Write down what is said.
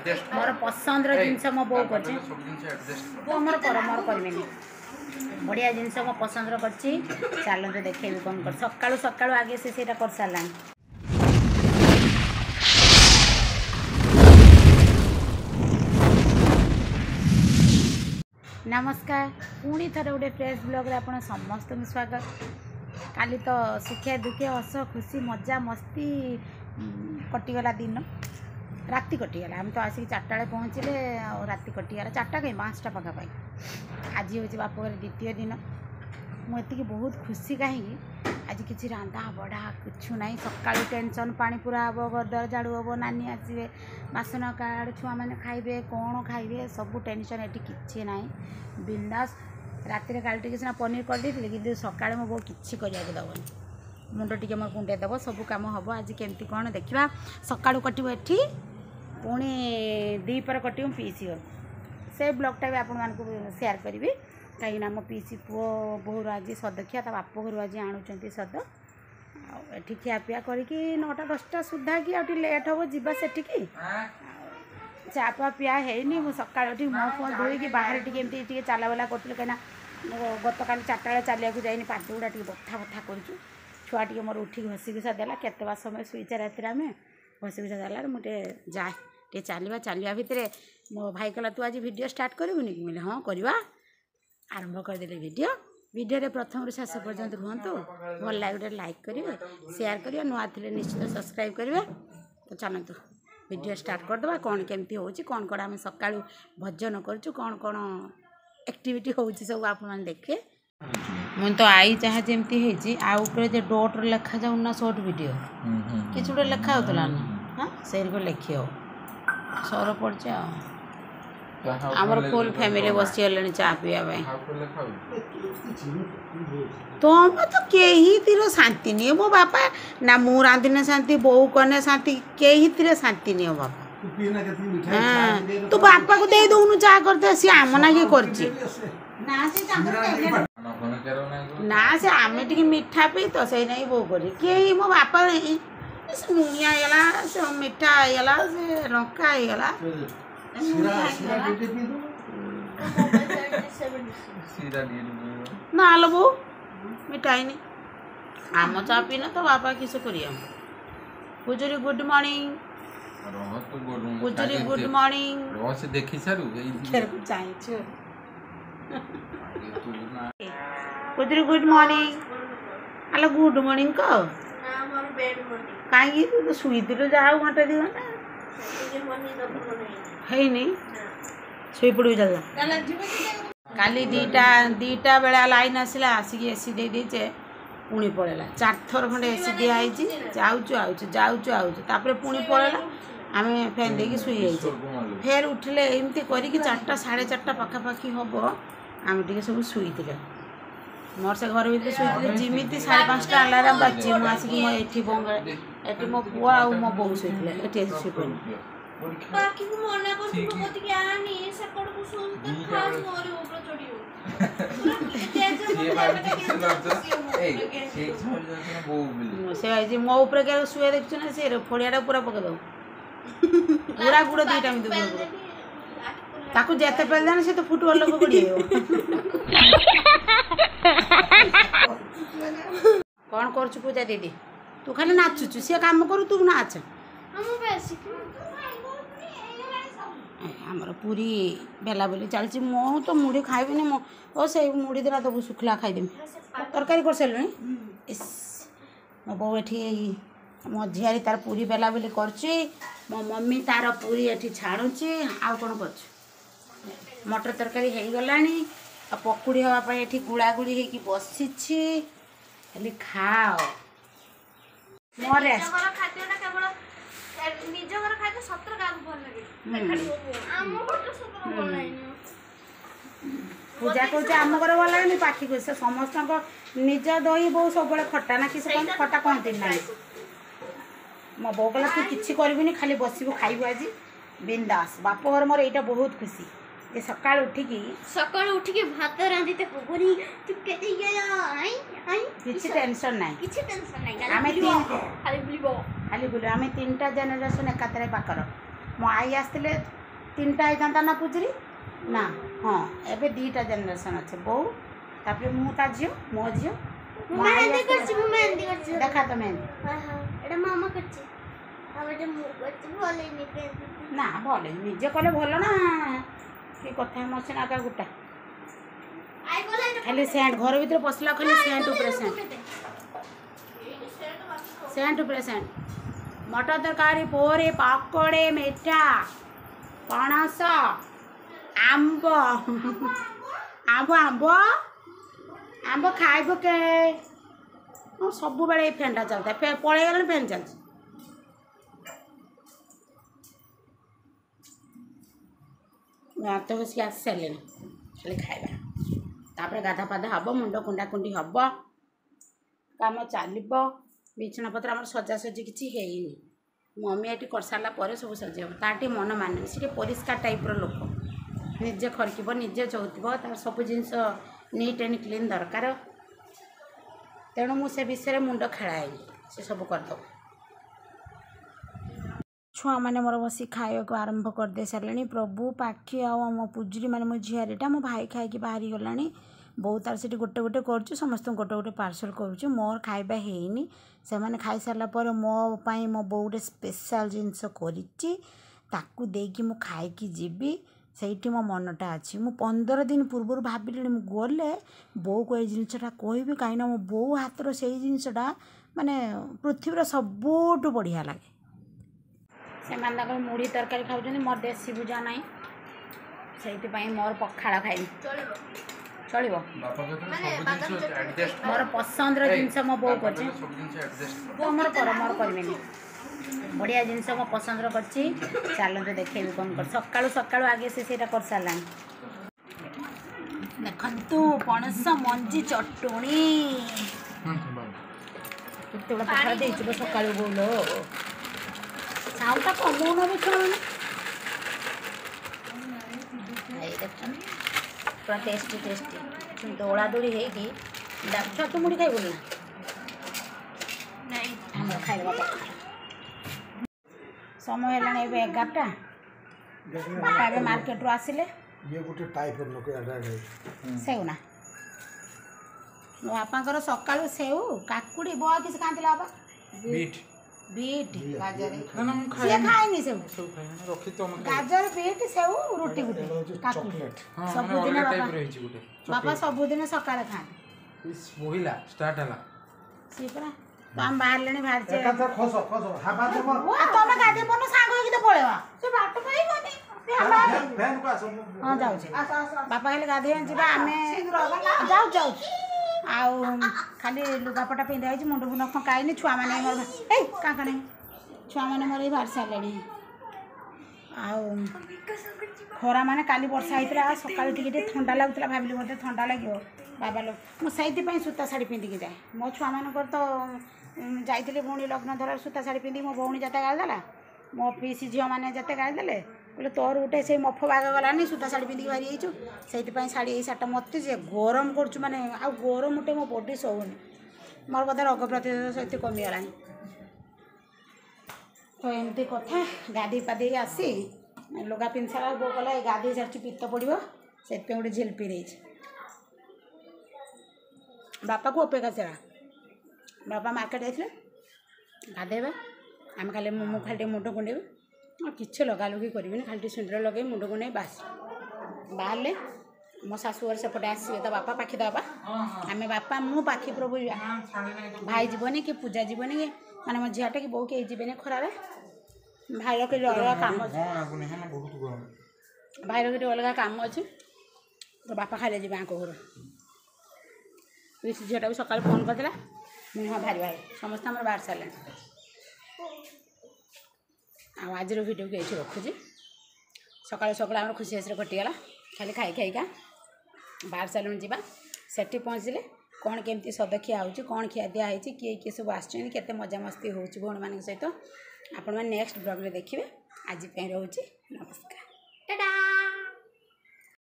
मोर पसंद जिनस मो बो कर मोर कर मोर करनी बढ़िया जिनस मो पसंद कर चलते देखे कौन कर सका सका आगे से कर सारा नमस्कार पुणी थर गोटे फ्रेश ब्लॉग रे आपण समस्त स्वागत। काली तो सुखे दुखे हस खुशी मजा मस्ती कटिगला दिन राति कटिगला आम तो आसिक 4टा बेले पहुँचले राति कटिगला 4टा कहीं 5टा पखापाखि। आज हूँ बापघर द्वितीय दिन मुझे बहुत खुशी कहीं आज किसी रांधा बड़ा कुछ ना सका टेंशन पानी पूरा हम घर द्वार झाड़ू हम नानी आसवे बासन कार्ड छुआ मैंने खाइबे कौन खाइबे सब टेंशन ये किसी ना बिंदास राति काली टे सीना पनीर कर दी कि सका मो बो कि दबनी मुंड टे मोर कुंडे दब सब कम हम आज केमती कौन देखा सका कटो एटी पुणी दीपर कटो पीसी से ब्लॉगटा भी आपण सेयार करी कहीं मो पीसी पुओ बोहर आज सदखिया बाप घर आज आणुंट सद एटी खियापिया करके 9टा 10टा सुधा कि आउ लेट हम जा से चापा पिया है मु सका मुँह फुँ धोईकी बाहर टी चलाबला करूँ कहीं गत काली 4टा बेले चलिया जाइनी पाद गुड़ा बथा बथा करूँ छुआ टी मोर उठी घसी घुसा देला केते बा समय शुचे राति आम घसी घुसा देला मुझे जाए टे चलवा भितर मो भाई कहला तू आज वीडियो स्टार्ट करूनी कि हाँ करवा आरंभ करदे वीडियो रे प्रथम रू शेष पर्यंत रुहतु भल लगे लाइक करेंगे शेयर करेंगे नुआ थे निश्चित सब्सक्राइब करेंगे। तो चलतु वीडियो स्टार्ट करदे कौन केमती हो कौन कौन आम सका भजन करूँ कौन कौन एक्टिविटी हो सब आप देखे मुझे तो आई जहाँ जमती आउे डोट लेखा जाऊना शॉर्ट वीडियो कि गोटे लेखा होता ना हाँ से लिखी हो सर पड़े आमर फुल फैमिली बसी गले चा पीवा तुम तो कही तीर शांति नहीं मो बापा ना मु रांधिने शांति बो कने शांति कही तीर शांति नहीं बापा हाँ तू बापा को दे दौनु चा करते सी आम ना कि कर ना से आम टी मीठा पी तो से नहीं बो करी मो बापा लुणिया होगा से मीठा होगा से लंका होगा ना लो बो मिठाई नहीं आम चा पीना तो बापा किस करिए पुजुरी गुड मॉर्निंग पुजुरी गुड मॉर्निंग से देखी सारू पुजुरी good morning hello good morning को कहीं तो शुई जाओ घंटे 2 घंटा है नहीं शुई पड़ू जल्दा काली 2टा बेला लाइन आसला आसिक एसी दे दीचे पुणी पड़ेगा 4 थर खंडे एसी दिखाई जाऊँ पुणी पड़ेगा आम फैन दे शुई फेर उठिले एमती करके 4टा 4:30 पखापाखि हम आम टे सब शुई मोर से घर भर शुई जिमी 5:30 अलार्म बाजी मुझे बंगाल मो पुआ आ मो बो शुई शुई से मो ऊपर क्या शुए देखु ना से फड़िया पूरा पकड़ दो पूरा गुड़ 2टा ताकू जेते पे से तो फुटबॉल लोग गुड़ी कौन कर पूजा दीदी तू खाली नाचुचु सी काम करू तू नाच आमर पूरी बेला बेली चलती मो तो मुढ़ी खाइबी मो ओ से मुढ़ी दिला दबू शुखला खाईदेमी तरकारी कर सारे मो बो ये मो झियारी तार पूरी बेला बेली कर मो मम्मी तार पूरी ये छाड़ुची आउ कौन कर मटर तरकारी हो गलानी पकुड़ी हाँपाई ये गुड़ागुड़ी होगी बसी खाली खाओ पूजा कर आम घर भल लगे पाखी को समस्त निज दही बो सब खटा ना कि खटा कहती ना मो बो कहला तू किसी करबी खाली बसबू खाइबू आज बिंदास बाप घर मोर यहाँ बहुत खुशी ये सका उठिकी भात रांधि किसी टेंशन ना खाली बुल आम 3टा जेनेरेशन एकातर पाकर मो आई आसते 3टा होता ना पूजरी ना हाँ एबे 2टा जेनेरेशन अच्छे बो तापर मु ता झियो मो झियो मेहंदी करछि मु मेहंदी करछि देखा तो मेहंदी हां हां एटा मामा करछि अब जे मु करछि भले नि पेंदी ना भले निजे कले भलो ना कि कथा मसे ना का गुटा आई बोले खाली सेंट घर भीतर पसला खाली सेंट ऊपर सेंट मटर तरकारी पोरे पाकोड़े मिठा पणस आंब आंब आंब आंब खाइब के सब बेले फैनटा चलता है पड़े गले फैन चलती तो बस आस सारे खाली खाଇବା तापर गाधा पाधा हम मुंड कुंडा कुंडी हम कम चलो बिछना पत्र आम सजासजी किसी है मम्मी ये कर सारा पर सब सजे तार मन माने सी परिष्कार टाइप्र लोक निजे खड़क निजे चौथब तार सब जिनस नीट एंड क्लीन दरकार तेणु मुझे विषय मुंड खेलाएनि से सब करद छुआ मैंने मोर बस खाया को आरंभ करदे सारे प्रभु पाखी आम पूजरी मैंने मो झीआरीटा मो भाई खाई बाहरी गला बो तार से गोटे गोटे कर समस्त गोटे गोटे पार्सल करुँ मोर खाଇବା ହେଇନି ସେମାନେ खाई सारा पर मो पाई मो बो गोटे स्पेशल जिनस करताकू देकी मु खाई जीवी से मो मनटा अच्छी मु 15 दिन पूर्व भाविली गले बो को ये जिनसा कहबी कहीं मो बो हाथर से जिनसा माने पृथ्वी सबुठ बढ़िया लगे से मुढ़ी तरकारी खाऊँ मोर देसी बुझा ना से मोर पखाड़ खाई चलो मोर पसंद जिनस मो बो कर मोर कर बढ़िया जिनस मो पसंद कर चलते देखे कौन कर सका सका आगे से कर सारा देखु पणस मंजी चटुणी पखाड़ दे सका बोलो साउंडटा कमौन भी छुआ पूरा टेस्टी टेस्टी दौड़ा दौड़ी होगी छतु मुड़ी खाइबू ना खाइबा समय है 11टा बापा मार्केट रू आसिले सेऊ ना मो बापा सकालू सेऊ काकुड़ी बो किसी खाते बापा बीट गाजर खाएनी सेऊ गाजर बीट सेऊ रोटी गुटे सबुदिन बापा सबुदिन सकाଳେ खाते सी परा तो हम बाहर लेने बाहर जे तुम गाधे पन सांग होई तो पळेवा से बाट पाइबनी हां जाऊ बापा कहले गाधे जीवा आमे जाऊ जाऊ आउ खाली लुगापटा पिंधाई मुंड फुंड खकाईनी छुआ मैंने मोर ए काका नहीं छुआ मैंने मोर बाहर सारे आउ खरा माने काली वर्षा होता सका टे ठंडा लगुला भाविली मत ठंडा लगे बाबा लोग मुझे सूता शाढ़ी पिंधिकी जाए मो छुआ मान तो जाइली भौणी लग्न धर सूता शाढ़ी पिंधि मो भौणी जिते गाड़देला मो पीसी झील मैंने जिते गाड़देले बोले तोर गोटे से मफ बाग गलानी सूता शाढ़ी पिंधिकी बाहरी जाइछु से शाढ़ी ये शाढ़ी मत जे गरम कर माने आ गरम उठे मो बॉडी सोनी मोर बोधे रोग प्रतिरोधक शक्ति कमीगला तो एमती कथा गाधी पाधी आसी लुगा पिंध सारा बो कला गाधी सारी पित्त पड़ो से गोटे झील पी रही बापा को अपेक्षा चला बापा मार्केट जाते गाधेबे आम खाली मो खाली मुंड कुंडेबी किसी लगा लुगी करी खाली सुंदर लगे मुंड कुंडे बास बाहर मो शाशुघर सेपटे आसवे तो बापा पाखी दबा आम बापा मु पाखी प्रभु भाई जीवनी कि पूजा जीवनी कि माने मो झीटा कि बो के जीवेनि खरार भाईर कि अलग काम भाईर कि अलग काम अच्छे तो बापा खाली जी आंक घर झीटा भी सकाल फोन करता मुझे हाँ भारी भाई समस्त आम बाहर सारे आज भिडियो को ये रखुची सका सका आम खुशी आसरे कटिगला खाली खाई खाइका बाहर सालून जावा सेठी पहुँचले कौन केमती सदखिया हो कौन खिया दिखाई किए किए सब आते मजामस्ती हो भौणी मान सहित आपण मैंने नेक्स्ट ब्लॉग देखिए आज रोचे नमस्कार।